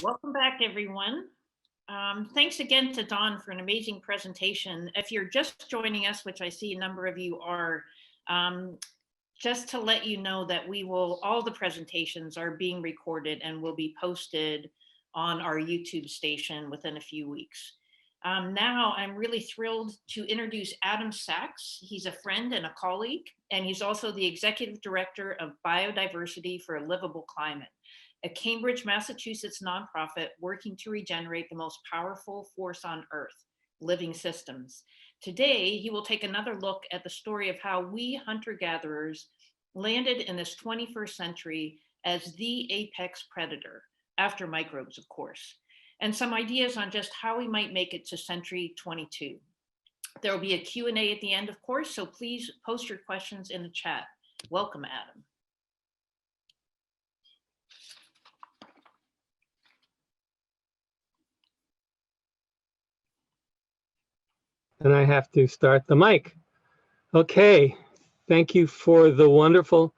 Welcome back, everyone. Thanks again to Dawn for an amazing presentation. If you're just joining us, which I see a number of you are, just to let you know that all the presentations are being recorded and will be posted on our YouTube station within a few weeks. Now I'm really thrilled to introduce Adam Sachs. He's a friend and a colleague, and he's also the Executive Director of Biodiversity for a Livable Climate, a Cambridge, Massachusetts nonprofit working to regenerate the most powerful force on Earth, living systems. Today, he will take another look at the story of how we hunter-gatherers landed in this 21st century as the apex predator, after microbes, of course, and some ideas on just how we might make it to century 22. There will be a Q&A at the end, of course, so please post your questions in the chat. Welcome, Adam. And I have to start the mic. Okay, thank you for the wonderful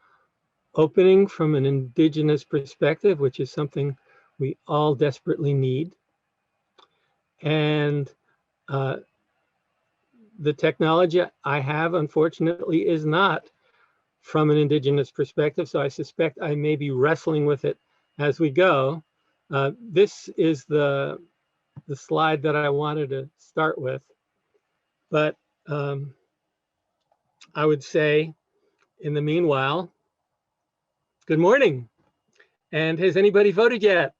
opening from an Indigenous perspective, which is something we all desperately need. And the technology I have, unfortunately, is not from an Indigenous perspective, so I suspect I may be wrestling with it as we go. This is the slide that I wanted to start with. But I would say, in the meanwhile, good morning. And has anybody voted yet?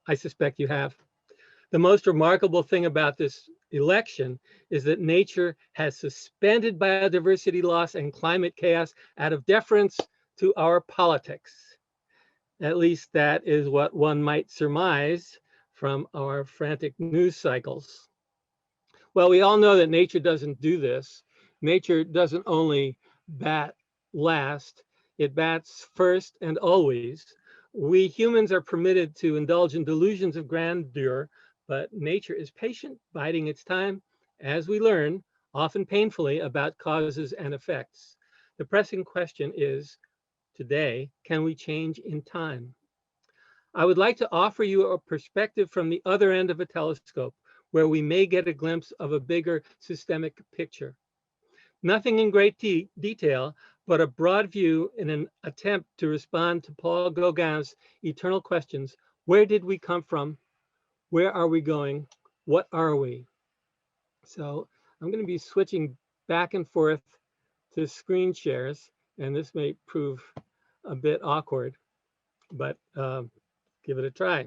I suspect you have. The most remarkable thing about this election is that nature has suspended biodiversity loss and climate chaos out of deference to our politics. At least that is what one might surmise from our frantic news cycles. Well, we all know that nature doesn't do this. Nature doesn't only bat last, it bats first and always. We humans are permitted to indulge in delusions of grandeur, but nature is patient, biding its time, as we learn, often painfully, about causes and effects. The pressing question is, today, can we change in time? I would like to offer you a perspective from the other end of a telescope, where we may get a glimpse of a bigger systemic picture. Nothing in great detail, but a broad view in an attempt to respond to Paul Gauguin's eternal questions. Where did we come from? Where are we going? What are we? So I'm going to be switching back and forth to screen shares, and this may prove a bit awkward, but give it a try.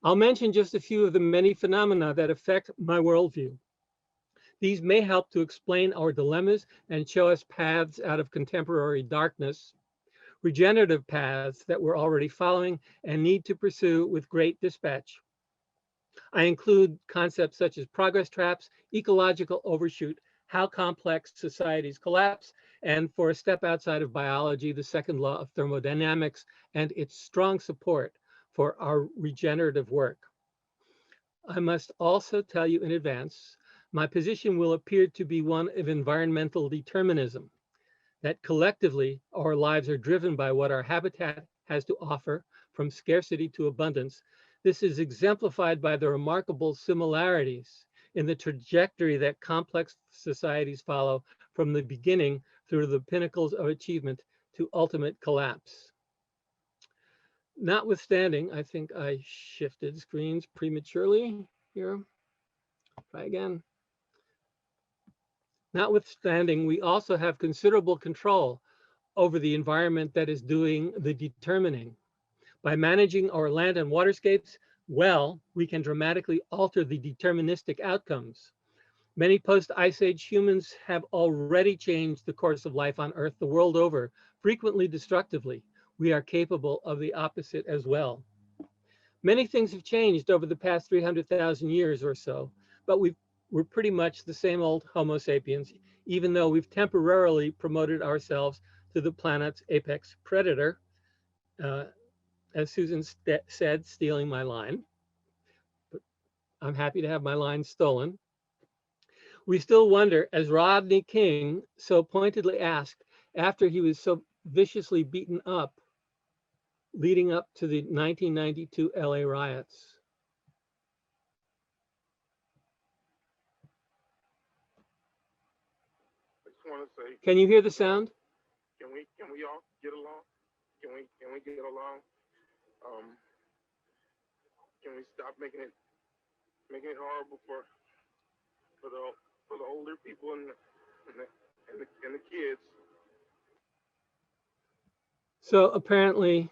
I'll mention just a few of the many phenomena that affect my worldview. These may help to explain our dilemmas and show us paths out of contemporary darkness, regenerative paths that we're already following and need to pursue with great dispatch. I include concepts such as progress traps, ecological overshoot, how complex societies collapse, and for a step outside of biology, the second law of thermodynamics and its strong support for our regenerative work. I must also tell you in advance, my position will appear to be one of environmental determinism, that collectively our lives are driven by what our habitat has to offer, from scarcity to abundance. This is exemplified by the remarkable similarities in the trajectory that complex societies follow from the beginning through the pinnacles of achievement to ultimate collapse. Notwithstanding, I think I shifted screens prematurely here. Try again. Notwithstanding, we also have considerable control over the environment that is doing the determining. By managing our land and waterscapes well, we can dramatically alter the deterministic outcomes. Many post-Ice Age humans have already changed the course of life on Earth the world over, frequently destructively. We are capable of the opposite as well. Many things have changed over the past 300,000 years or so, but we're pretty much the same old Homo sapiens, even though we've temporarily promoted ourselves to the planet's apex predator, as Susan said, stealing my line. But I'm happy to have my line stolen. We still wonder, as Rodney King so pointedly asked after he was so viciously beaten up, leading up to the 1992 LA riots. I just want to say, Can you hear the sound? can we all get along? Can we get along? Can we stop making it horrible for the older people and the kids? So apparently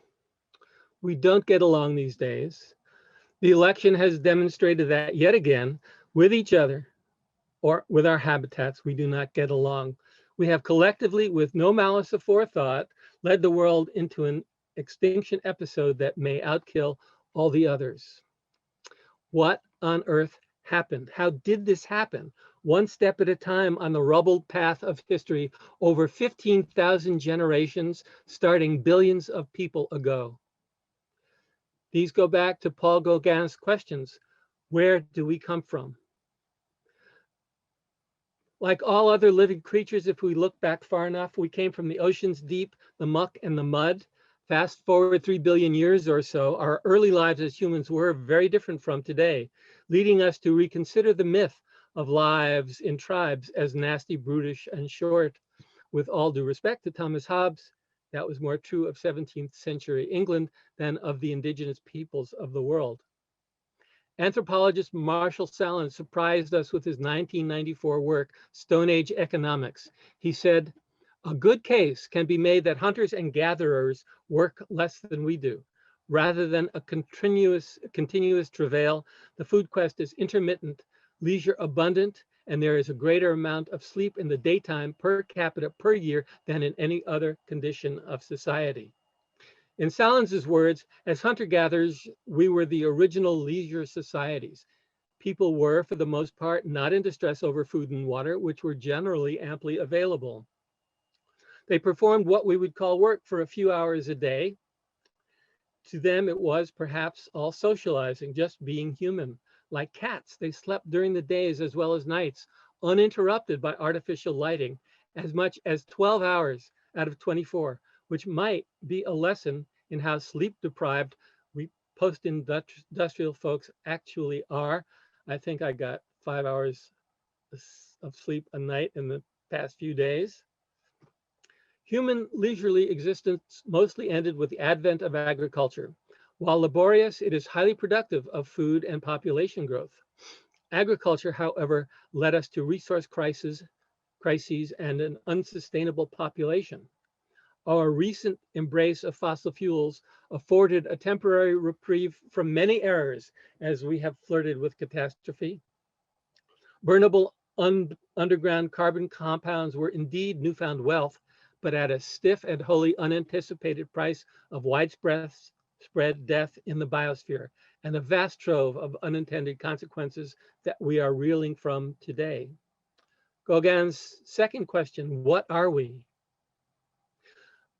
we don't get along these days. The election has demonstrated that yet again with each other or with our habitats, we do not get along. We have collectively, with no malice aforethought, led the world into an extinction episode that may outkill all the others. What on earth happened? How did this happen? One step at a time on the rubbled path of history over 15,000 generations, starting billions of people ago. These go back to Paul Gauguin's questions. Where do we come from? Like all other living creatures, if we look back far enough, we came from the ocean's deep, the muck and the mud. Fast forward 3 billion years or so, our early lives as humans were very different from today, leading us to reconsider the myth of lives in tribes as nasty, brutish, and short. With all due respect to Thomas Hobbes, that was more true of 17th century England than of the indigenous peoples of the world. Anthropologist Marshall Sahlins surprised us with his 1994 work, Stone Age Economics. He said, a good case can be made that hunters and gatherers work less than we do. Rather than a continuous travail, the food quest is intermittent, leisure abundant, and there is a greater amount of sleep in the daytime per capita per year than in any other condition of society. In Sahlins' words, as hunter-gatherers, we were the original leisure societies. People were, for the most part, not in distress over food and water, which were generally amply available. They performed what we would call work for a few hours a day. To them, it was perhaps all socializing, just being human. Like cats, they slept during the days as well as nights, uninterrupted by artificial lighting, as much as 12 hours out of 24, which might be a lesson in how sleep deprived we post-industrial folks actually are. I think I got 5 hours of sleep a night in the past few days. Human leisurely existence mostly ended with the advent of agriculture. While laborious, it is highly productive of food and population growth. Agriculture, however, led us to resource crises and an unsustainable population. Our recent embrace of fossil fuels afforded a temporary reprieve from many errors as we have flirted with catastrophe. Burnable underground carbon compounds were indeed newfound wealth, but at a stiff and wholly unanticipated price of widespread death in the biosphere and a vast trove of unintended consequences that we are reeling from today. Gauguin's second question, what are we?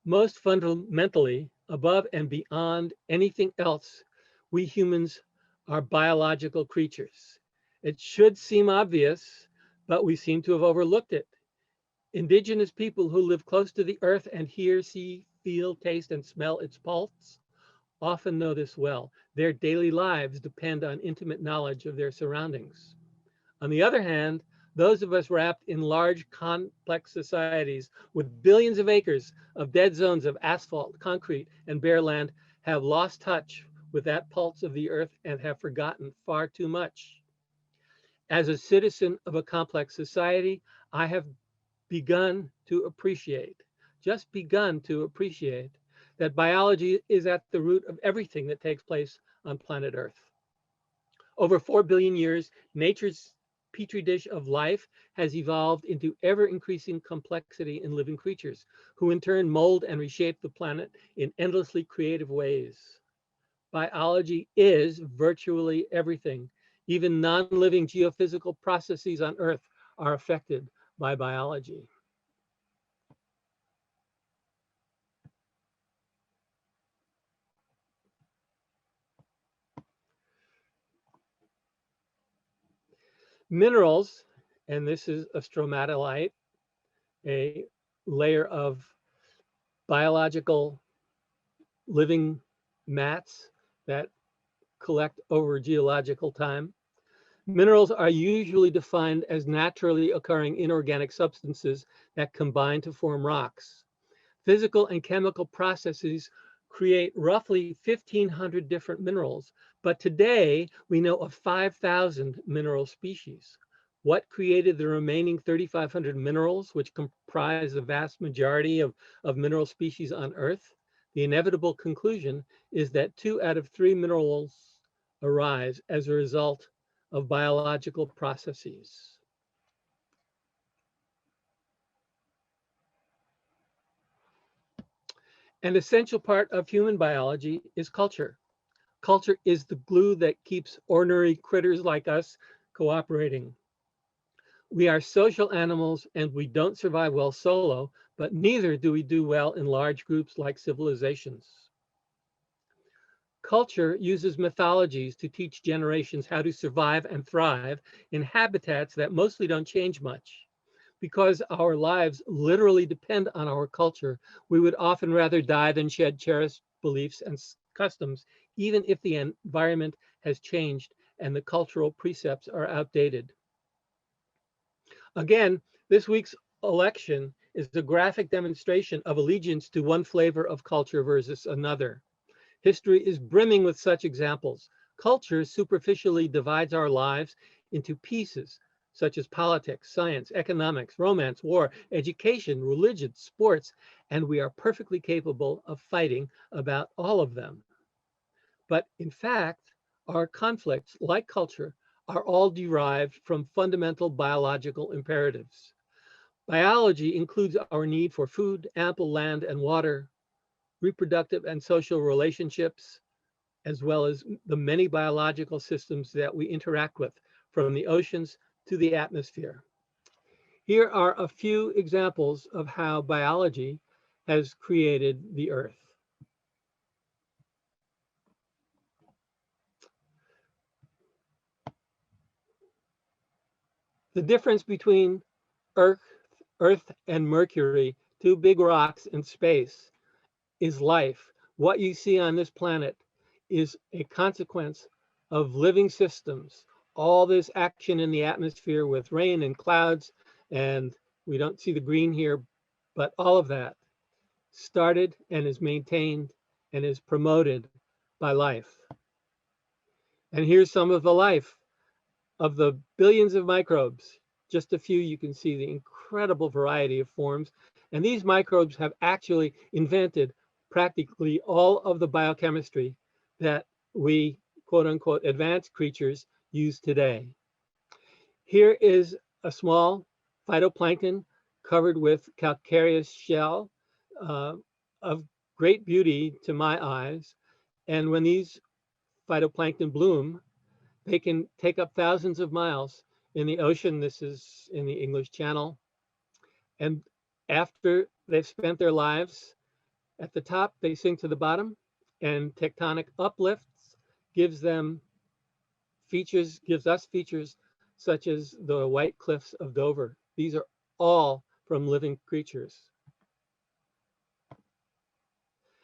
Most fundamentally, above and beyond anything else, we humans are biological creatures. It should seem obvious, but we seem to have overlooked it. Indigenous people who live close to the earth and hear, see, feel, taste, and smell its pulse often know this well. Their daily lives depend on intimate knowledge of their surroundings. On the other hand, those of us wrapped in large, complex societies with billions of acres of dead zones of asphalt, concrete, and bare land have lost touch with that pulse of the earth and have forgotten far too much. As a citizen of a complex society, I have begun to appreciate, just begun to appreciate, that biology is at the root of everything that takes place on planet Earth. Over 4 billion years, nature's petri dish of life has evolved into ever-increasing complexity in living creatures, who in turn mold and reshape the planet in endlessly creative ways. Biology is virtually everything. Even non-living geophysical processes on Earth are affected by biology. Minerals, and this is a stromatolite, a layer of biological living mats that collect over geological time. Minerals are usually defined as naturally occurring inorganic substances that combine to form rocks. Physical and chemical processes create roughly 1,500 different minerals, but today we know of 5,000 mineral species. What created the remaining 3,500 minerals, which comprise the vast majority of mineral species on Earth? The inevitable conclusion is that 2 out of 3 minerals arise as a result of biological processes. An essential part of human biology is culture. Culture is the glue that keeps ordinary critters like us cooperating. We are social animals and we don't survive well solo, but neither do we do well in large groups like civilizations. Culture uses mythologies to teach generations how to survive and thrive in habitats that mostly don't change much. Because our lives literally depend on our culture, we would often rather die than shed cherished beliefs and customs, even if the environment has changed and the cultural precepts are outdated. Again, this week's election is a graphic demonstration of allegiance to one flavor of culture versus another. History is brimming with such examples. Culture superficially divides our lives into pieces, such as politics, science, economics, romance, war, education, religion, sports, and we are perfectly capable of fighting about all of them. But in fact, our conflicts, like culture, are all derived from fundamental biological imperatives. Biology includes our need for food, ample land and water, reproductive and social relationships, as well as the many biological systems that we interact with, from the oceans to the atmosphere. Here are a few examples of how biology has created the Earth. The difference between Earth and Mercury, 2 big rocks in space, is life. What you see on this planet is a consequence of living systems. All this action in the atmosphere with rain and clouds, and we don't see the green here, but all of that started and is maintained and is promoted by life. And here's some of the life of the billions of microbes. Just a few, you can see the incredible variety of forms. And these microbes have actually invented practically all of the biochemistry that we, quote unquote, advanced creatures use today. Here is a small phytoplankton covered with calcareous shell of great beauty to my eyes. And when these phytoplankton bloom, they can take up thousands of miles in the ocean. This is in the English Channel. And after they've spent their lives at the top, they sink to the bottom, and tectonic uplifts gives them features, gives us features such as the white cliffs of Dover. These are all from living creatures.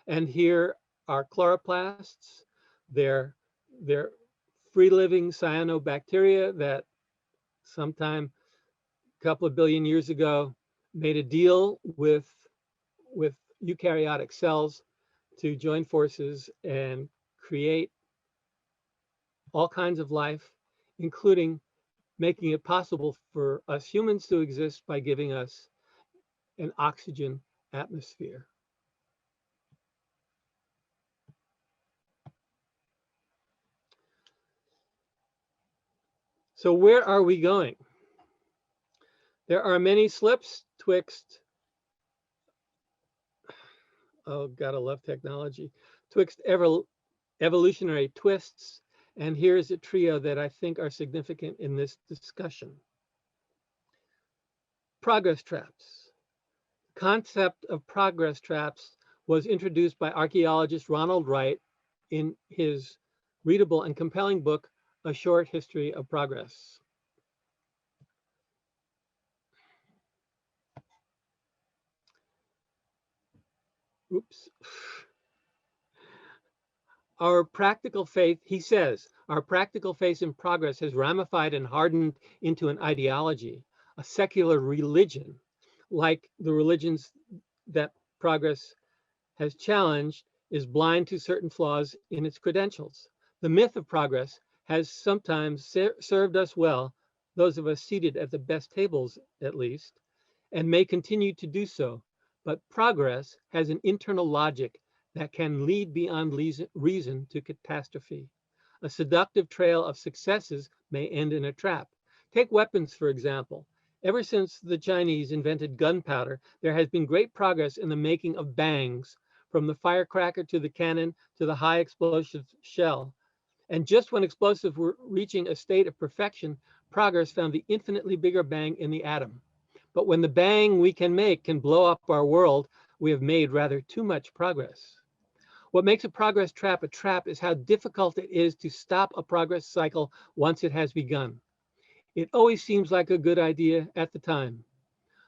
And here are chloroplasts. They're free-living cyanobacteria that sometime a couple of billion years ago made a deal with eukaryotic cells to join forces and create all kinds of life, including making it possible for us humans to exist by giving us an oxygen atmosphere. So where are we going? There are many slips twixt, oh, gotta love technology, twixt evolutionary twists. And here's a trio that I think are significant in this discussion. Progress traps. Concept of progress traps was introduced by archaeologist Ronald Wright in his readable and compelling book, A Short History of Progress. Oops. Our practical faith, he says, our practical faith in progress has ramified and hardened into an ideology, a secular religion, like the religions that progress has challenged, is blind to certain flaws in its credentials. The myth of progress has sometimes served us well, those of us seated at the best tables at least, and may continue to do so. But progress has an internal logic that can lead beyond reason to catastrophe. A seductive trail of successes may end in a trap. Take weapons, for example. Ever since the Chinese invented gunpowder, there has been great progress in the making of bangs, from the firecracker to the cannon to the high explosive shell. And just when explosives were reaching a state of perfection, progress found the infinitely bigger bang in the atom. But when the bang we can make can blow up our world, we have made rather too much progress. What makes a progress trap a trap is how difficult it is to stop a progress cycle once it has begun. It always seems like a good idea at the time.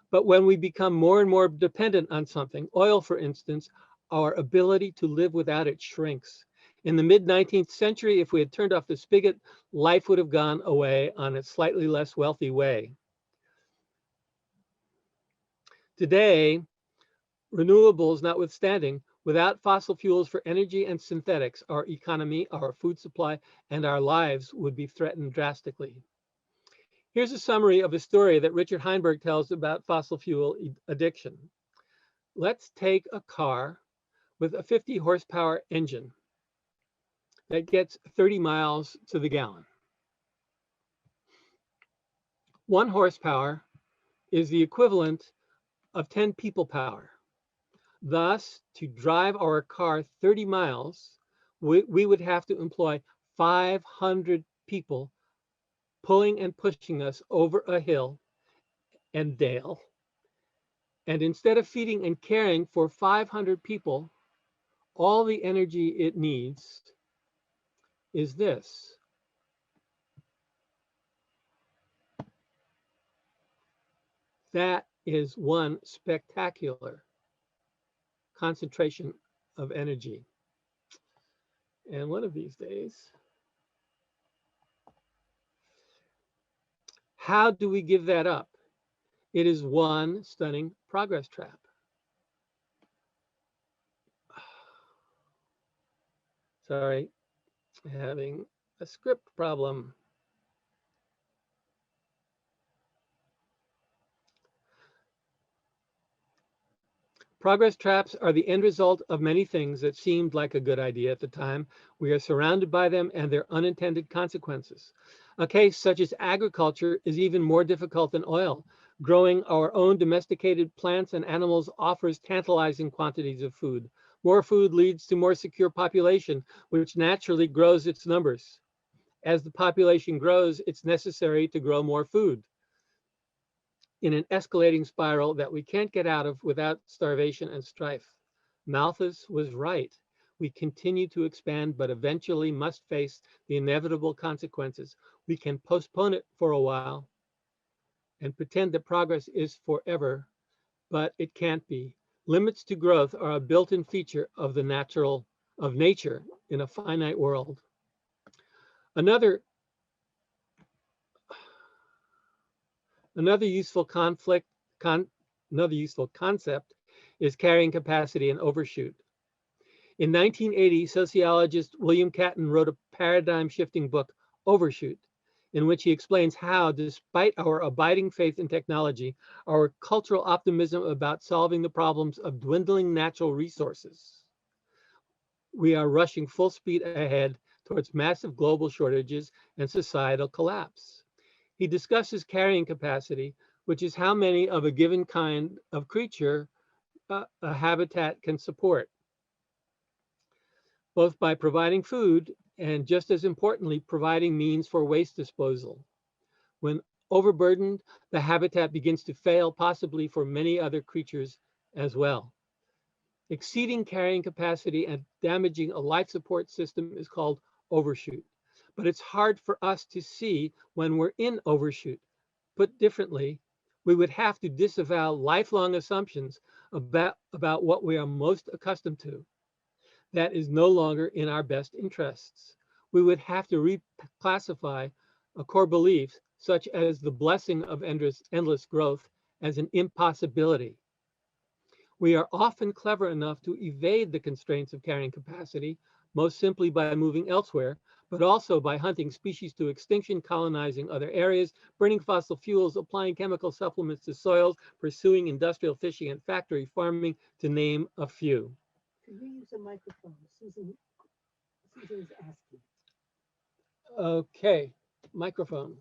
But when we become more and more dependent on something, oil for instance, our ability to live without it shrinks. In the mid-19th century, if we had turned off the spigot, life would have gone away on a slightly less wealthy way. Today, renewables notwithstanding, without fossil fuels for energy and synthetics, our economy, our food supply, and our lives would be threatened drastically. Here's a summary of a story that Richard Heinberg tells about fossil fuel addiction. Let's take a car with a 50 horsepower engine that gets 30 miles to the gallon. 1 horsepower is the equivalent of 10 people power. Thus, to drive our car 30 miles, we would have to employ 500 people pulling and pushing us over a hill and dale. And instead of feeding and caring for 500 people, all the energy it needs is this. That is one spectacular concentration of energy. And one of these days, how do we give that up? It is one stunning progress trap. Sorry, having a script problem. Progress traps are the end result of many things that seemed like a good idea at the time. We are surrounded by them and their unintended consequences. A case such as agriculture is even more difficult than oil. Growing our own domesticated plants and animals offers tantalizing quantities of food. More food leads to more secure population, which naturally grows its numbers. As the population grows, it's necessary to grow more food, in an escalating spiral that we can't get out of without starvation and strife. Malthus was right. We continue to expand, but eventually must face the inevitable consequences. We can postpone it for a while and pretend that progress is forever, but it can't be. Limits to growth are a built-in feature of nature in a finite world. Another useful concept is carrying capacity and overshoot. In 1980, sociologist William Catton wrote a paradigm-shifting book, Overshoot, in which he explains how, despite our abiding faith in technology, our cultural optimism about solving the problems of dwindling natural resources, we are rushing full speed ahead towards massive global shortages and societal collapse. He discusses carrying capacity, which is how many of a given kind of creature a habitat can support, both by providing food and, just as importantly, providing means for waste disposal. When overburdened, the habitat begins to fail, possibly for many other creatures as well. Exceeding carrying capacity and damaging a life support system is called overshoot. But it's hard for us to see when we're in overshoot. Put differently, we would have to disavow lifelong assumptions about what we are most accustomed to. that is no longer in our best interests. We would have to reclassify core beliefs such as the blessing of endless growth as an impossibility. We are often clever enough to evade the constraints of carrying capacity, most simply by moving elsewhere, but also by hunting species to extinction, colonizing other areas, burning fossil fuels, applying chemical supplements to soils, pursuing industrial fishing and factory farming, to name a few. Could you use a microphone? Susan's asking. Okay, microphone.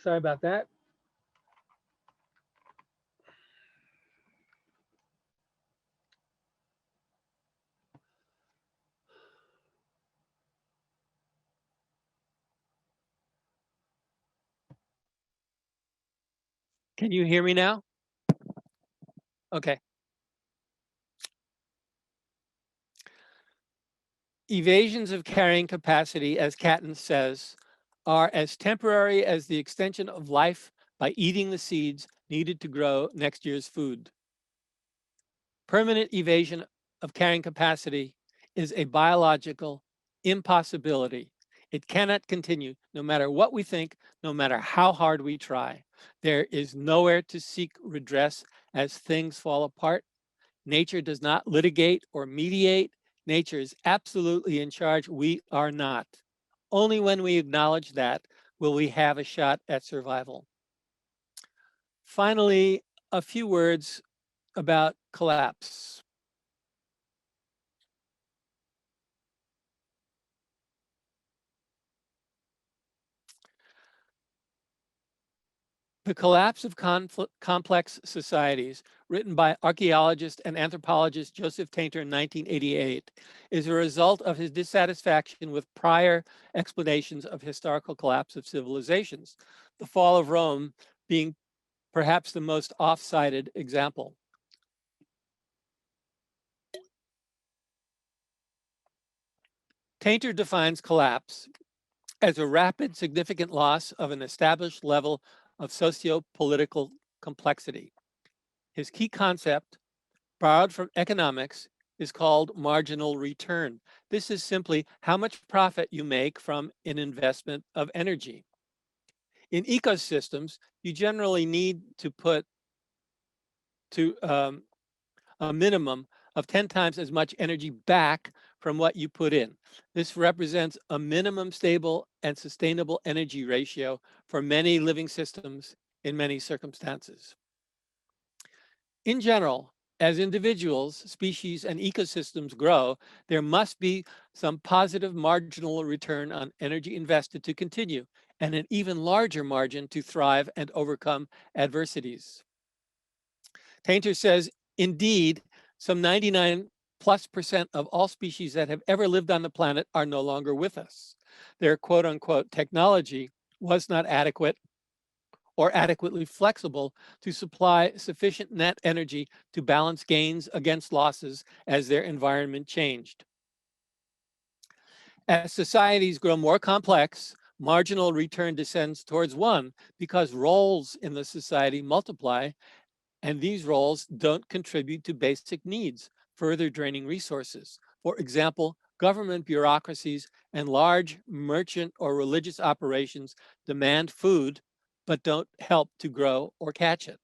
Sorry about that. Can you hear me now? Okay. Evasions of carrying capacity, as Catton says, are as temporary as the extension of life by eating the seeds needed to grow next year's food. Permanent evasion of carrying capacity is a biological impossibility. It cannot continue no matter what we think, no matter how hard we try. There is nowhere to seek redress as things fall apart. Nature does not litigate or mediate. Nature is absolutely in charge. We are not. Only when we acknowledge that will we have a shot at survival. Finally, a few words about collapse. The Collapse of Complex Societies, written by archaeologist and anthropologist Joseph Tainter in 1988, is a result of his dissatisfaction with prior explanations of historical collapse of civilizations, the fall of Rome being perhaps the most off-sided example. Tainter defines collapse as a rapid, significant loss of an established level of socio-political complexity. His key concept, borrowed from economics, is called marginal return. This is simply how much profit you make from an investment of energy. In ecosystems, you generally need to put to a minimum of 10 times as much energy back from what you put in. This represents a minimum stable and sustainable energy ratio for many living systems in many circumstances. In general, as individuals, species, and ecosystems grow, there must be some positive marginal return on energy invested to continue, and an even larger margin to thrive and overcome adversities. Tainter says, indeed, some 99+% of all species that have ever lived on the planet are no longer with us. Their quote unquote technology was not adequate or adequately flexible to supply sufficient net energy to balance gains against losses as their environment changed. As societies grow more complex, marginal return descends towards one because roles in the society multiply, and these roles don't contribute to basic needs, further draining resources. For example, government bureaucracies and large merchant or religious operations demand food, but don't help to grow or catch it.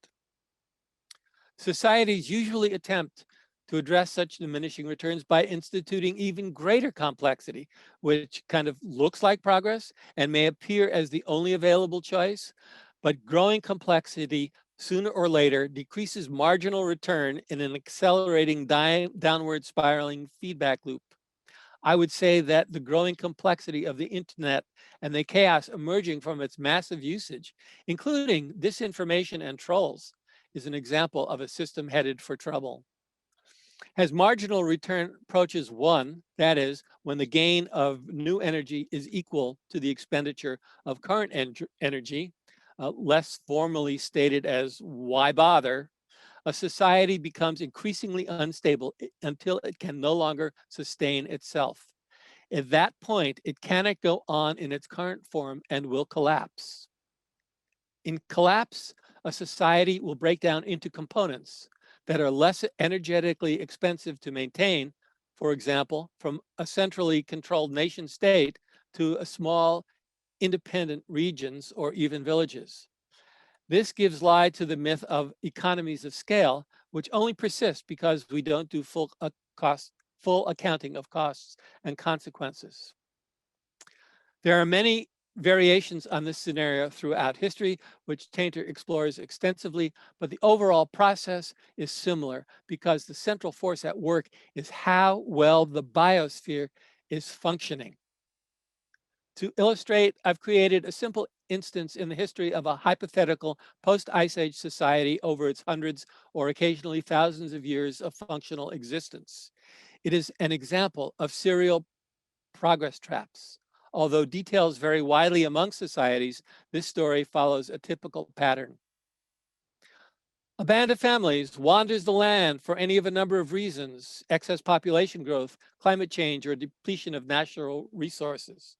Societies usually attempt to address such diminishing returns by instituting even greater complexity, which kind of looks like progress and may appear as the only available choice, but growing complexity sooner or later decreases marginal return in an accelerating downward spiraling feedback loop. I would say that the growing complexity of the internet and the chaos emerging from its massive usage, including disinformation and trolls, is an example of a system headed for trouble. As marginal return approaches one, that is, when the gain of new energy is equal to the expenditure of current energy, less formally stated as why bother, a society becomes increasingly unstable until it can no longer sustain itself. At that point, it cannot go on in its current form and will collapse. In collapse, a society will break down into components that are less energetically expensive to maintain, for example, from a centrally controlled nation state to a small independent regions or even villages. This gives lie to the myth of economies of scale, which only persist because we don't do full accounting of costs and consequences. There are many variations on this scenario throughout history, which Tainter explores extensively, but the overall process is similar because the central force at work is how well the biosphere is functioning. To illustrate, I've created a simple instance in the history of a hypothetical post-Ice Age society over its hundreds or occasionally thousands of years of functional existence. It is an example of serial progress traps. Although details vary widely among societies, this story follows a typical pattern. A band of families wanders the land for any of a number of reasons: excess population growth, climate change, or depletion of natural resources.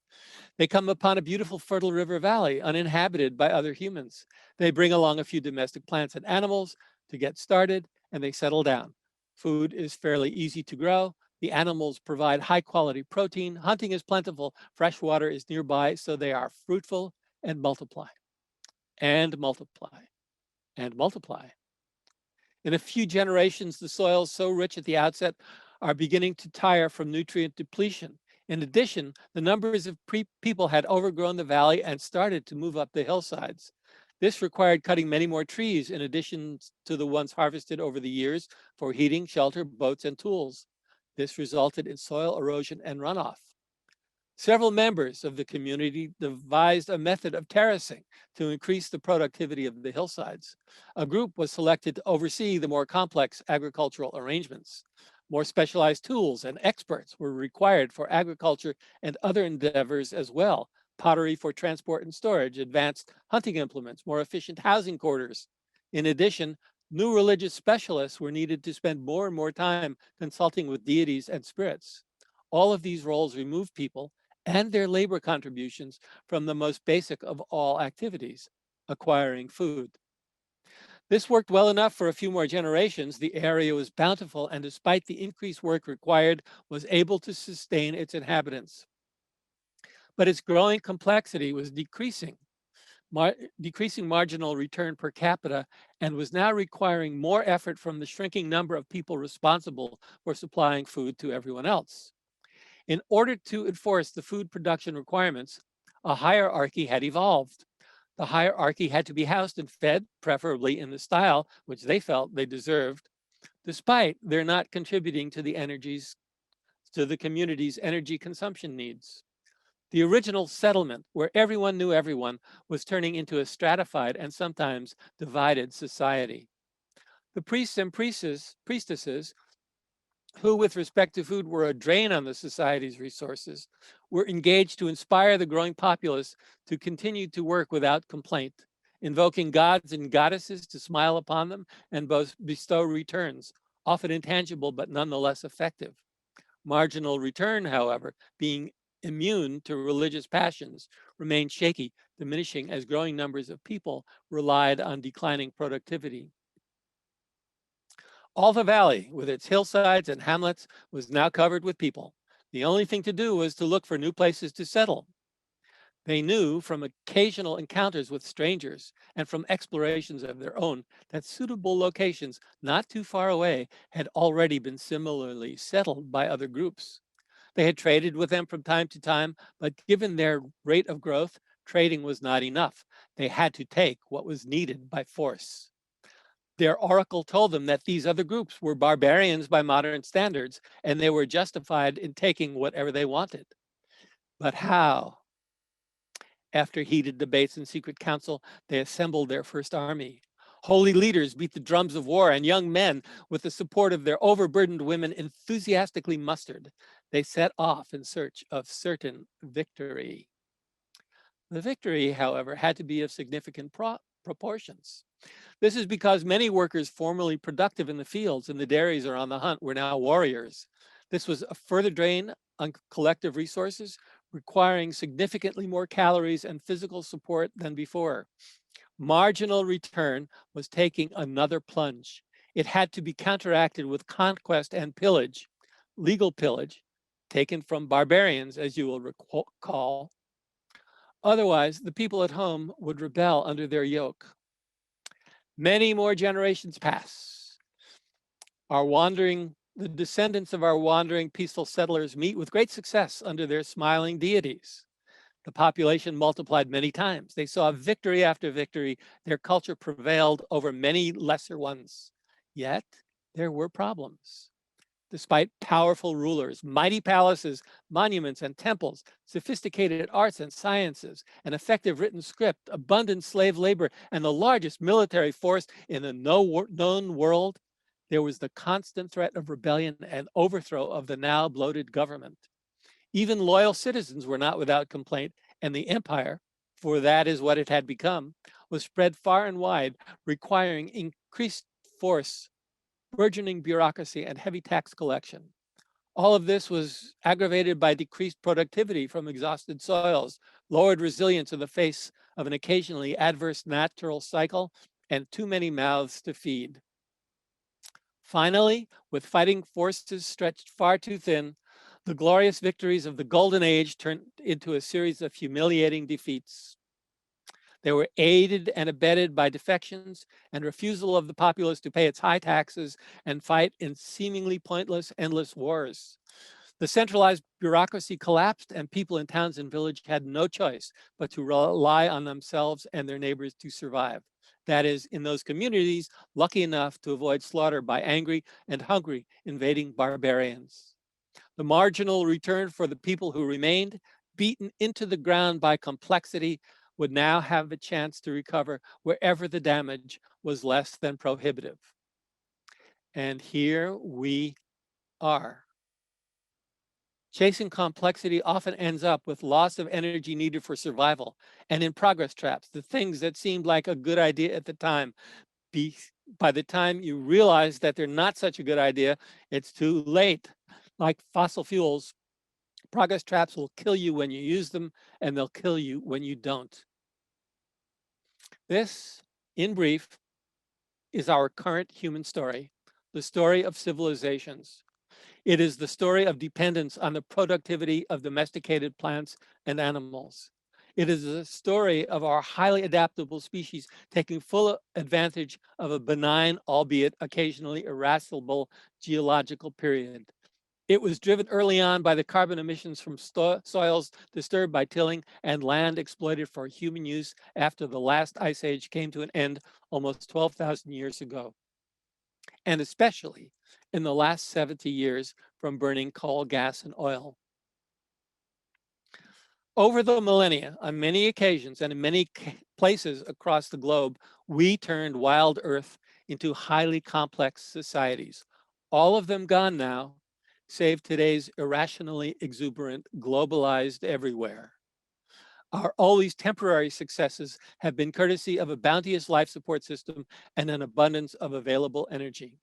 They come upon a beautiful fertile river valley uninhabited by other humans. They bring along a few domestic plants and animals to get started, and they settle down. Food is fairly easy to grow. The animals provide high quality protein. Hunting is plentiful. Fresh water is nearby, so they are fruitful and multiply and multiply and multiply. In a few generations, the soils so rich at the outset are beginning to tire from nutrient depletion. In addition, the numbers of people had overgrown the valley and started to move up the hillsides. This required cutting many more trees in addition to the ones harvested over the years for heating, shelter, boats, and tools. This resulted in soil erosion and runoff. Several members of the community devised a method of terracing to increase the productivity of the hillsides. A group was selected to oversee the more complex agricultural arrangements. More specialized tools and experts were required for agriculture and other endeavors as well: pottery for transport and storage, advanced hunting implements, more efficient housing quarters. In addition, new religious specialists were needed to spend more and more time consulting with deities and spirits. All of these roles remove people and their labor contributions from the most basic of all activities: acquiring food. This worked well enough for a few more generations. The area was bountiful, and despite the increased work required, was able to sustain its inhabitants. But its growing complexity was decreasing marginal return per capita, and was now requiring more effort from the shrinking number of people responsible for supplying food to everyone else. In order to enforce the food production requirements, a hierarchy had evolved. The hierarchy had to be housed and fed, preferably in the style which they felt they deserved, despite their not contributing to the community's energy consumption needs. The original settlement, where everyone knew everyone, was turning into a stratified and sometimes divided society. The priests and priestesses, who with respect to food were a drain on the society's resources, were engaged to inspire the growing populace to continue to work without complaint, invoking gods and goddesses to smile upon them and bestow returns, often intangible but nonetheless effective. Marginal return, however, being immune to religious passions, remained shaky, diminishing as growing numbers of people relied on declining productivity. All the valley, with its hillsides and hamlets, was now covered with people. The only thing to do was to look for new places to settle. They knew from occasional encounters with strangers and from explorations of their own that suitable locations not too far away had already been similarly settled by other groups. They had traded with them from time to time, but given their rate of growth, trading was not enough. They had to take what was needed by force. Their oracle told them that these other groups were barbarians by modern standards, and they were justified in taking whatever they wanted. But how? After heated debates in secret council, they assembled their first army. Holy leaders beat the drums of war, and young men, with the support of their overburdened women, enthusiastically mustered. They set off in search of certain victory. The victory, however, had to be of significant proportions. This is because many workers formerly productive in the fields and the dairies or on the hunt were now warriors. This was a further drain on collective resources, requiring significantly more calories and physical support than before. Marginal return was taking another plunge. It had to be counteracted with conquest and pillage, legal pillage, taken from barbarians, as you will recall. Otherwise, the people at home would rebel under their yoke. Many more generations pass. The descendants of our wandering peaceful settlers meet with great success under their smiling deities. The population multiplied many times. They saw victory after victory. Their culture prevailed over many lesser ones. Yet there were problems. Despite powerful rulers, mighty palaces, monuments, and temples, sophisticated arts and sciences, an effective written script, abundant slave labor, and the largest military force in the known world, there was the constant threat of rebellion and overthrow of the now bloated government. Even loyal citizens were not without complaint, and the empire, for that is what it had become, was spread far and wide, requiring increased force, burgeoning bureaucracy, and heavy tax collection. All of this was aggravated by decreased productivity from exhausted soils, lowered resilience in the face of an occasionally adverse natural cycle, and too many mouths to feed. Finally, with fighting forces stretched far too thin, the glorious victories of the Golden Age turned into a series of humiliating defeats. They were aided and abetted by defections and refusal of the populace to pay its high taxes and fight in seemingly pointless, endless wars. The centralized bureaucracy collapsed, and people in towns and villages had no choice but to rely on themselves and their neighbors to survive. That is, in those communities, lucky enough to avoid slaughter by angry and hungry invading barbarians. The marginal return for the people who remained, beaten into the ground by complexity, would now have a chance to recover wherever the damage was less than prohibitive. And here we are. Chasing complexity often ends up with loss of energy needed for survival, and in progress traps, the things that seemed like a good idea at the time, by the time you realize that they're not such a good idea, it's too late. Like fossil fuels, progress traps will kill you when you use them, and they'll kill you when you don't. This, in brief, is our current human story, the story of civilizations. It is the story of dependence on the productivity of domesticated plants and animals. It is the story of our highly adaptable species taking full advantage of a benign, albeit occasionally irascible, geological period. It was driven early on by the carbon emissions from soils disturbed by tilling and land exploited for human use after the last ice age came to an end almost 12,000 years ago, and especially in the last 70 years from burning coal, gas, and oil. Over the millennia, on many occasions and in many places across the globe, we turned wild earth into highly complex societies. All of them gone now, save today's irrationally exuberant, globalized everywhere. Our always temporary successes have been courtesy of a bounteous life support system and an abundance of available energy.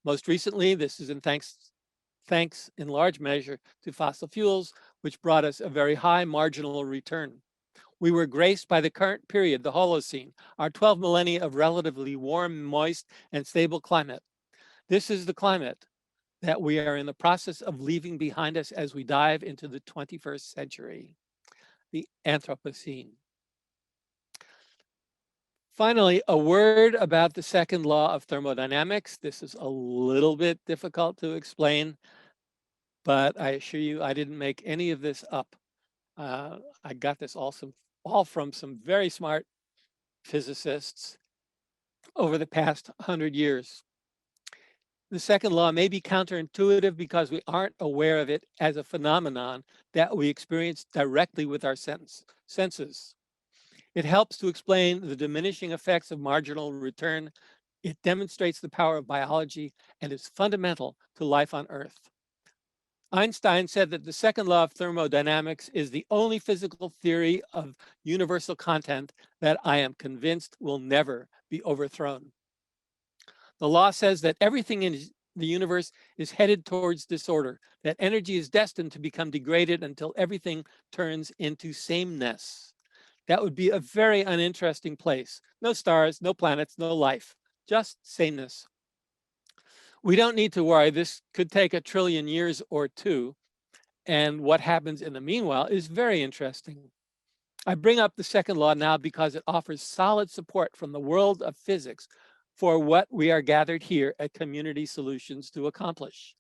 Most recently, this is in thanks in large measure to fossil fuels, which brought us a very high marginal return. We were graced by the current period, the Holocene, our 12 millennia of relatively warm, moist, and stable climate. This is the climate that we are in the process of leaving behind us as we dive into the 21st century, the Anthropocene. Finally, a word about the second law of thermodynamics. This is a little bit difficult to explain, but I assure you I didn't make any of this up. I got this all from some very smart physicists over the past 100 years. The second law may be counterintuitive because we aren't aware of it as a phenomenon that we experience directly with our senses. It helps to explain the diminishing effects of marginal return. It demonstrates the power of biology and is fundamental to life on Earth. Einstein said that the second law of thermodynamics is the only physical theory of universal content that I am convinced will never be overthrown. The law says that everything in the universe is headed towards disorder, that energy is destined to become degraded until everything turns into sameness. That would be a very uninteresting place. No stars, no planets, no life, just sameness. We don't need to worry. This could take 1 trillion years or two. And what happens in the meanwhile is very interesting. I bring up the second law now because it offers solid support from the world of physics for what we are gathered here at Community Solutions to accomplish.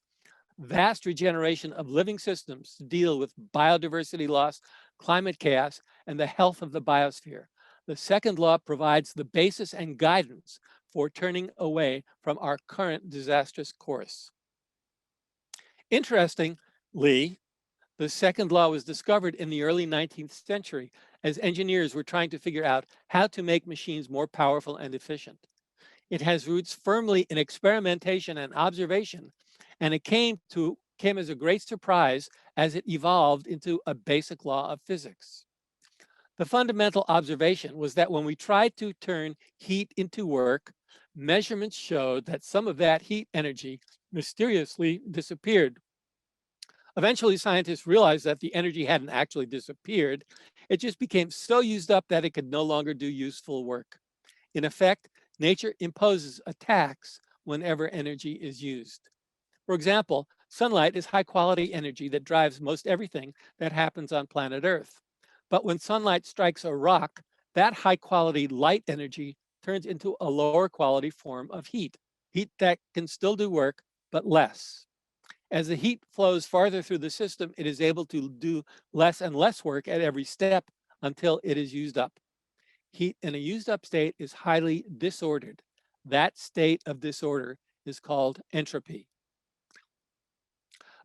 Vast regeneration of living systems to deal with biodiversity loss, climate chaos, and the health of the biosphere. The second law provides the basis and guidance for turning away from our current disastrous course. Interestingly, the second law was discovered in the early 19th century as engineers were trying to figure out how to make machines more powerful and efficient. It has roots firmly in experimentation and observation, and it came as a great surprise as it evolved into a basic law of physics. The fundamental observation was that when we tried to turn heat into work, measurements showed that some of that heat energy mysteriously disappeared. Eventually, scientists realized that the energy hadn't actually disappeared. It just became so used up that it could no longer do useful work. In effect, nature imposes a tax whenever energy is used. For example, sunlight is high quality energy that drives most everything that happens on planet Earth. But when sunlight strikes a rock, that high quality light energy turns into a lower quality form of heat that can still do work, but less. As the heat flows farther through the system, it is able to do less and less work at every step until it is used up. Heat in a used up state is highly disordered. That state of disorder is called entropy.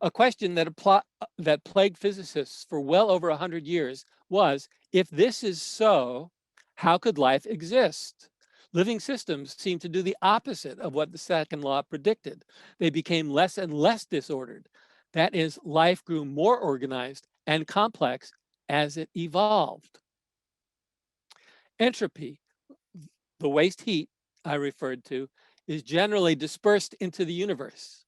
A question that plagued physicists for well over 100 years was, if this is so, how could life exist? Living systems seem to do the opposite of what the second law predicted. They became less and less disordered. That is, life grew more organized and complex as it evolved. Entropy, the waste heat I referred to, is generally dispersed into the universe.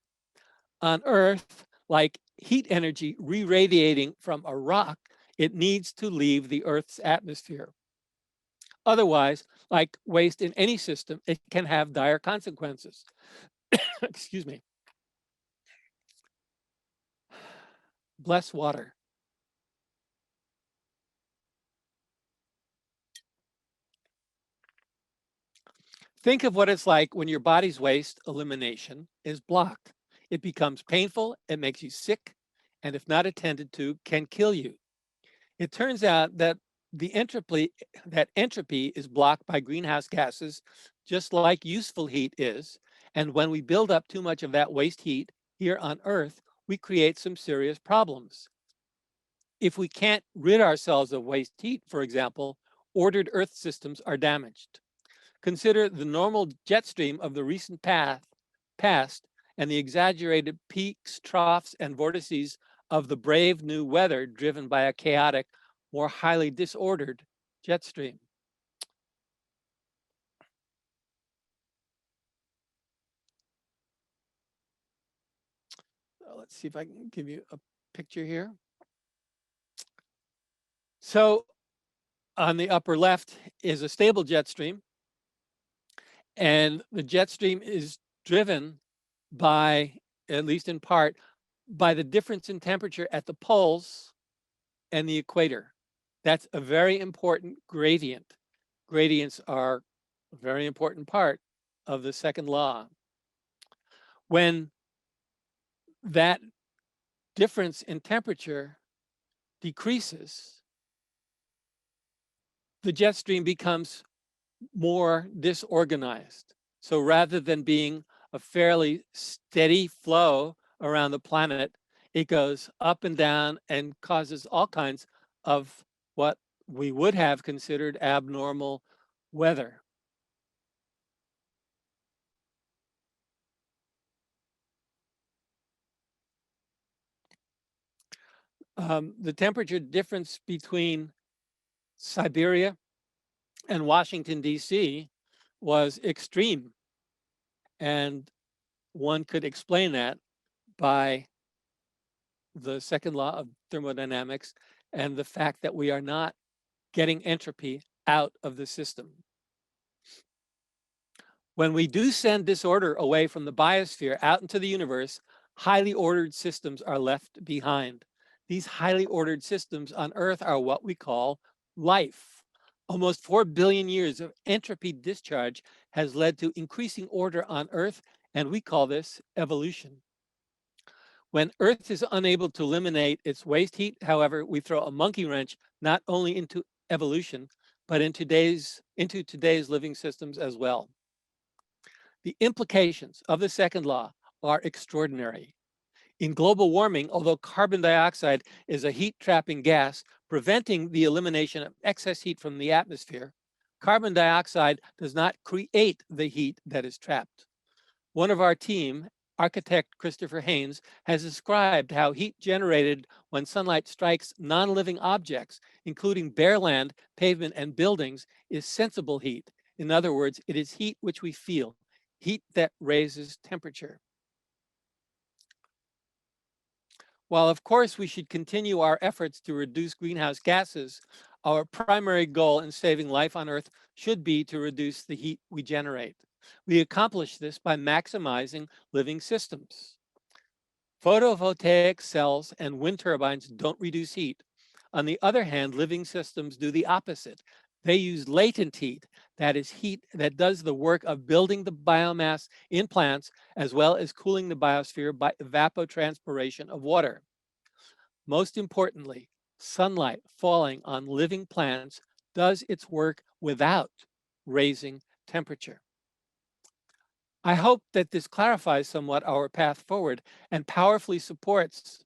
On Earth, like heat energy re-radiating from a rock, it needs to leave the Earth's atmosphere. Otherwise, like waste in any system, it can have dire consequences. Excuse me. Bless water. Think of what it's like when your body's waste elimination is blocked. It becomes painful, it makes you sick, and if not attended to, can kill you. It turns out that entropy is blocked by greenhouse gases, just like useful heat is. And when we build up too much of that waste heat here on Earth, we create some serious problems. If we can't rid ourselves of waste heat, for example, ordered Earth systems are damaged. Consider the normal jet stream of the recent past and the exaggerated peaks, troughs, and vortices of the brave new weather driven by a chaotic, more highly disordered jet stream. Let's see if I can give you a picture here. So on the upper left is a stable jet stream, and the jet stream is driven by, at least in part, by the difference in temperature at the poles and the equator. That's a very important gradient. Gradients are a very important part of the second law. When that difference in temperature decreases, the jet stream becomes more disorganized. So rather than being a fairly steady flow around the planet, it goes up and down and causes all kinds of what we would have considered abnormal weather. The temperature difference between Siberia and Washington, D.C. was extreme. And one could explain that by the second law of thermodynamics and the fact that we are not getting entropy out of the system. When we do send disorder away from the biosphere out into the universe, highly ordered systems are left behind. These highly ordered systems on Earth are what we call life. Almost 4 billion years of entropy discharge has led to increasing order on Earth, and we call this evolution. When Earth is unable to eliminate its waste heat, however, we throw a monkey wrench not only into evolution, but into today's living systems as well. The implications of the second law are extraordinary. In global warming, although carbon dioxide is a heat-trapping gas, preventing the elimination of excess heat from the atmosphere, carbon dioxide does not create the heat that is trapped. One of our team, architect Christopher Haynes, has described how heat generated when sunlight strikes non-living objects, including bare land, pavement, and buildings, is sensible heat. In other words, it is heat which we feel, heat that raises temperature. While of course we should continue our efforts to reduce greenhouse gases, our primary goal in saving life on Earth should be to reduce the heat we generate. We accomplish this by maximizing living systems. Photovoltaic cells and wind turbines don't reduce heat. On the other hand, living systems do the opposite. They use latent heat, that is heat that does the work of building the biomass in plants, as well as cooling the biosphere by evapotranspiration of water. Most importantly, sunlight falling on living plants does its work without raising temperature. I hope that this clarifies somewhat our path forward and powerfully supports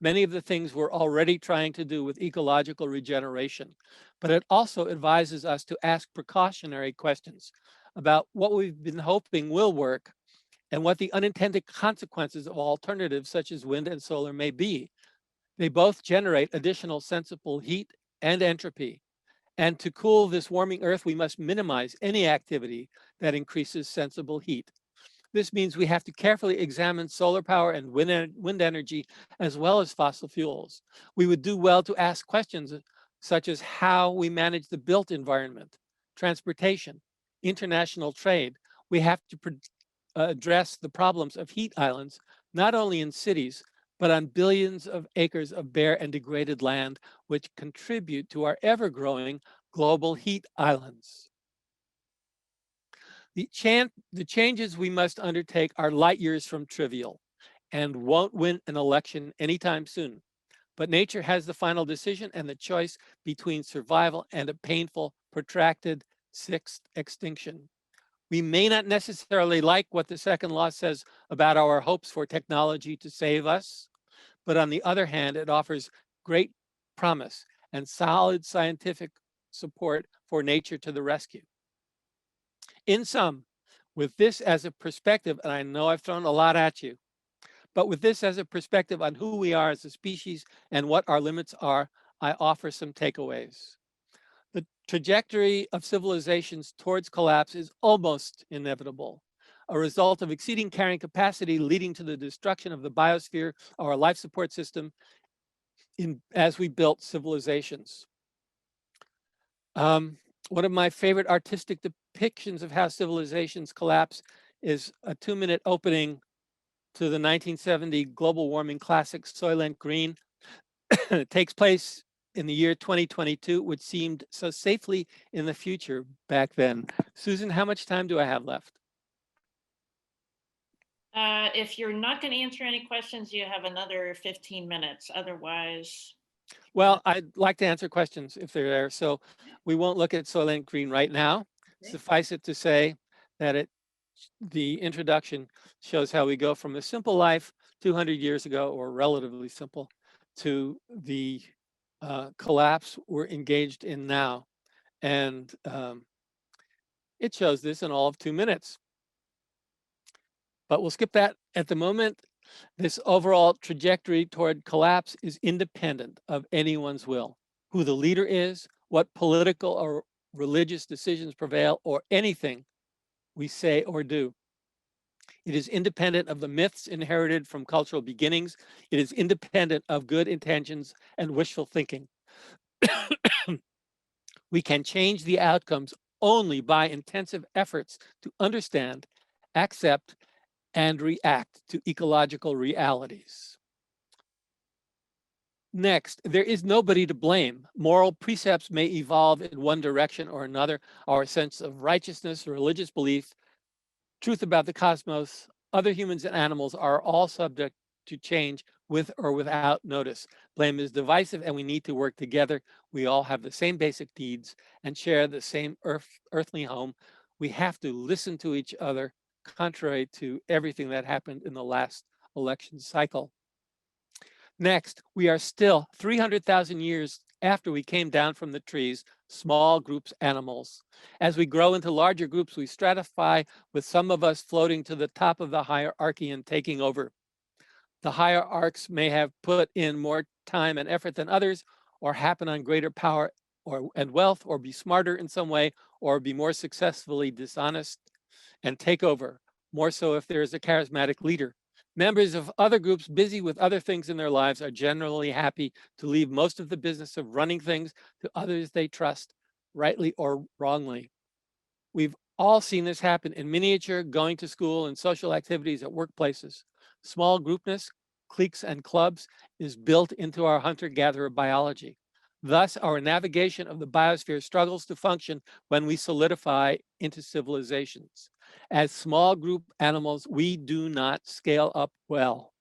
many of the things we're already trying to do with ecological regeneration, but it also advises us to ask precautionary questions about what we've been hoping will work and what the unintended consequences of alternatives such as wind and solar may be. They both generate additional sensible heat and entropy. And to cool this warming Earth, we must minimize any activity that increases sensible heat. This means we have to carefully examine solar power and wind energy, as well as fossil fuels. We would do well to ask questions such as how we manage the built environment, transportation, international trade. We have to address the problems of heat islands, not only in cities, but on billions of acres of bare and degraded land, which contribute to our ever-growing global heat islands. The changes we must undertake are light years from trivial and won't win an election anytime soon. But nature has the final decision and the choice between survival and a painful, protracted sixth extinction. We may not necessarily like what the second law says about our hopes for technology to save us, but on the other hand, it offers great promise and solid scientific support for nature to the rescue. In sum, with this as a perspective, and I know I've thrown a lot at you, but with this as a perspective on who we are as a species and what our limits are, I offer some takeaways. The trajectory of civilizations towards collapse is almost inevitable, a result of exceeding carrying capacity leading to the destruction of the biosphere, our life support system, as we built civilizations. One of my favorite artistic depictions of how civilizations collapse is a 2-minute opening to the 1970 global warming classic Soylent Green. It takes place in the year 2022, which seemed so safely in the future back then. Susan, how much time do I have left? If you're not going to answer any questions, you have another 15 minutes. Otherwise. Well, I'd like to answer questions if they're there. So we won't look at Soylent Green right now. Okay. Suffice it to say that the introduction shows how we go from a simple life 200 years ago, or relatively simple, to the collapse we're engaged in now. And it shows this in all of 2 minutes. But we'll skip that at the moment. This overall trajectory toward collapse is independent of anyone's will. Who the leader is, what political or religious decisions prevail, or anything we say or do. It is independent of the myths inherited from cultural beginnings. It is independent of good intentions and wishful thinking. We can change the outcomes only by intensive efforts to understand, accept, and react to ecological realities. Next, there is nobody to blame. Moral precepts may evolve in one direction or another. Our sense of righteousness, religious belief, truth about the cosmos, other humans and animals are all subject to change with or without notice. Blame is divisive and we need to work together. We all have the same basic needs and share the same earthly home. We have to listen to each other, contrary to everything that happened in the last election cycle. Next, we are still 300,000 years after we came down from the trees, small groups animals. As we grow into larger groups, we stratify with some of us floating to the top of the hierarchy and taking over. The hierarchs may have put in more time and effort than others, or happen on greater power and wealth, or be smarter in some way, or be more successfully dishonest and take over, more so if there is a charismatic leader. Members of other groups busy with other things in their lives are generally happy to leave most of the business of running things to others they trust, rightly or wrongly. We've all seen this happen in miniature, going to school, and social activities at workplaces. Small groupness, cliques, and clubs is built into our hunter-gatherer biology. Thus, our navigation of the biosphere struggles to function when we solidify into civilizations. As small group animals, we do not scale up well.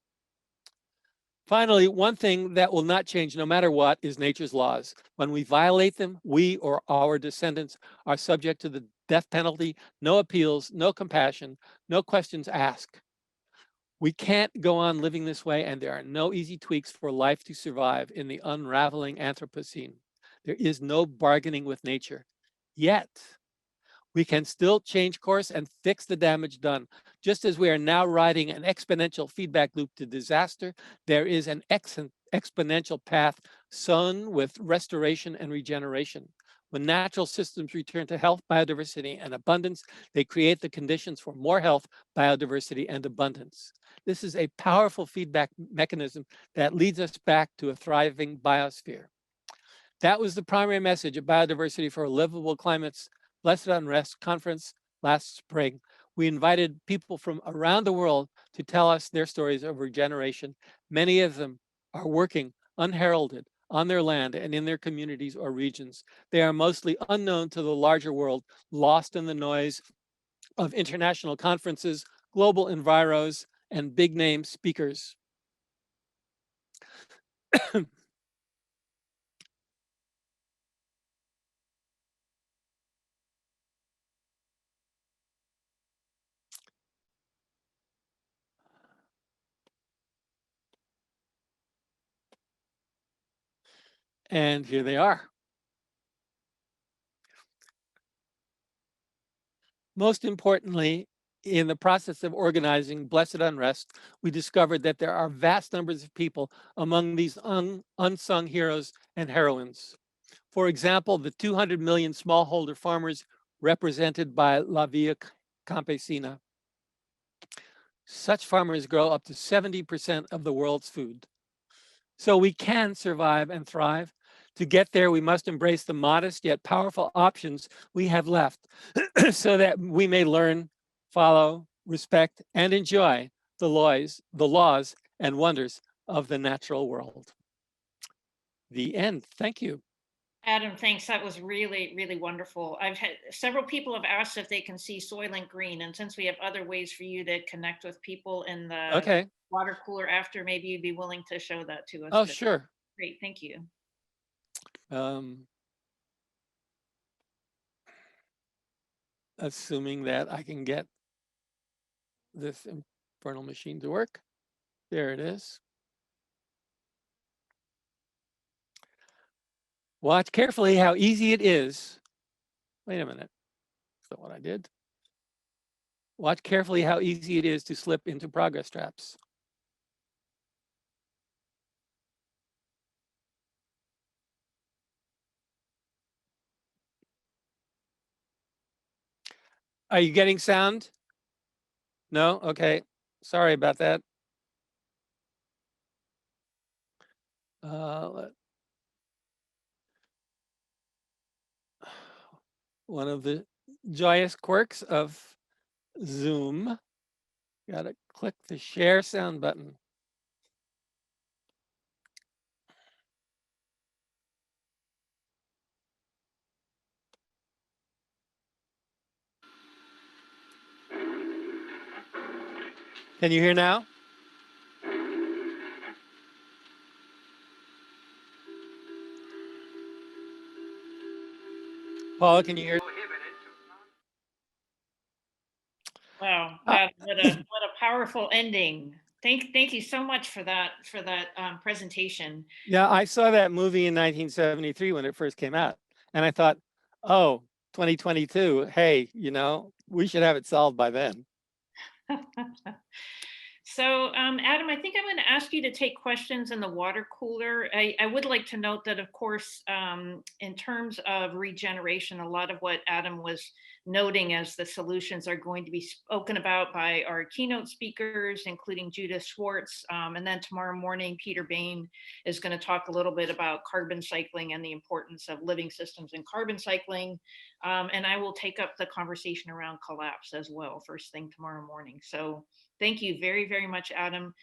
Finally, one thing that will not change no matter what is nature's laws. When we violate them, we or our descendants are subject to the death penalty, no appeals, no compassion, no questions asked. We can't go on living this way, and there are no easy tweaks for life to survive in the unraveling Anthropocene. There is no bargaining with nature. Yet, we can still change course and fix the damage done. Just as we are now riding an exponential feedback loop to disaster, there is an exponential path sown with restoration and regeneration. When natural systems return to health, biodiversity, and abundance, they create the conditions for more health, biodiversity, and abundance. This is a powerful feedback mechanism that leads us back to a thriving biosphere. That was the primary message of Biodiversity for a Livable Climate's Blessed Unrest conference last spring. We invited people from around the world to tell us their stories of regeneration. Many of them are working unheralded on their land and in their communities or regions. They are mostly unknown to the larger world, lost in the noise of international conferences, global enviros, and big name speakers. And here they are. Most importantly, in the process of organizing Blessed Unrest, we discovered that there are vast numbers of people among these unsung heroes and heroines. For example, the 200 million smallholder farmers represented by La Via Campesina. Such farmers grow up to 70% of the world's food. So we can survive and thrive. To get there, we must embrace the modest yet powerful options we have left so that we may learn, follow, respect, and enjoy the laws and wonders of the natural world. The end. Thank you. Adam, thanks. That was really, really wonderful. I've had several people have asked if they can see Soylent Green, and since we have other ways for you to connect with people in the Okay. water cooler after, maybe you'd be willing to show that to us. Oh, sure. Great, thank you. Assuming that I can get this infernal machine to work. There it is. Watch carefully how easy it is. Wait a minute. That's not what I did. Watch carefully how easy it is to slip into progress traps. Are you getting sound? No? Okay. Sorry about that. one of the joyous quirks of Zoom. Gotta click the share sound button. Can you hear now? Paula, can you hear? Wow, what a powerful ending. Thank you so much for that presentation. Yeah, I saw that movie in 1973 when it first came out, and I thought, oh, 2022, hey, you know, we should have it solved by then. So, Adam, I think I'm going to ask you to take questions in the water cooler. I would like to note that, of course, in terms of regeneration, a lot of what Adam was noting as the solutions are going to be spoken about by our keynote speakers, including Judith Schwartz. And then tomorrow morning, Peter Bain is going to talk a little bit about carbon cycling and the importance of living systems in carbon cycling. And I will take up the conversation around collapse as well, first thing tomorrow morning. So thank you very, very much, Adam.